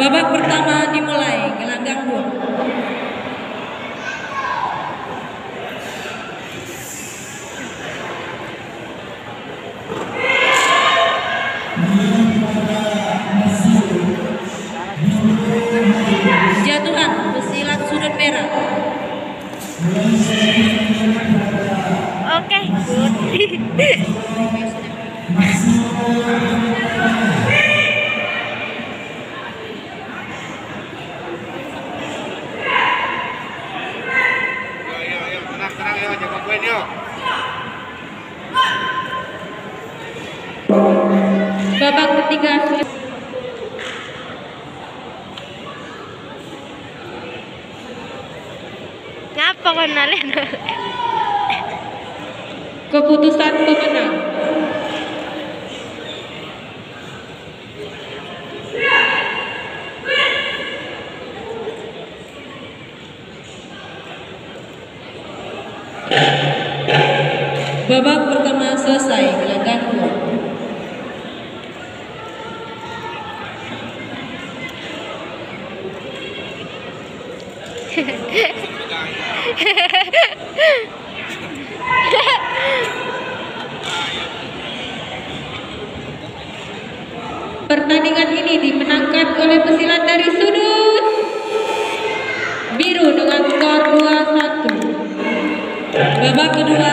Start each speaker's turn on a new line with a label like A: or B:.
A: Babak pertama dimulai, gelanggang 2. Jatuhan pesilat sudut merah.
B: Oke, good.
C: Tenang ya, jaga poin yuk.
A: Babak ketiga
B: Ngapa kau nalen?
A: keputusan pemenang. Babak pertama selesai, gelanggang 2. Pertandingan ini dimenangkan oleh pesilat dari sudut biru dengan skor 2-1. Babak kedua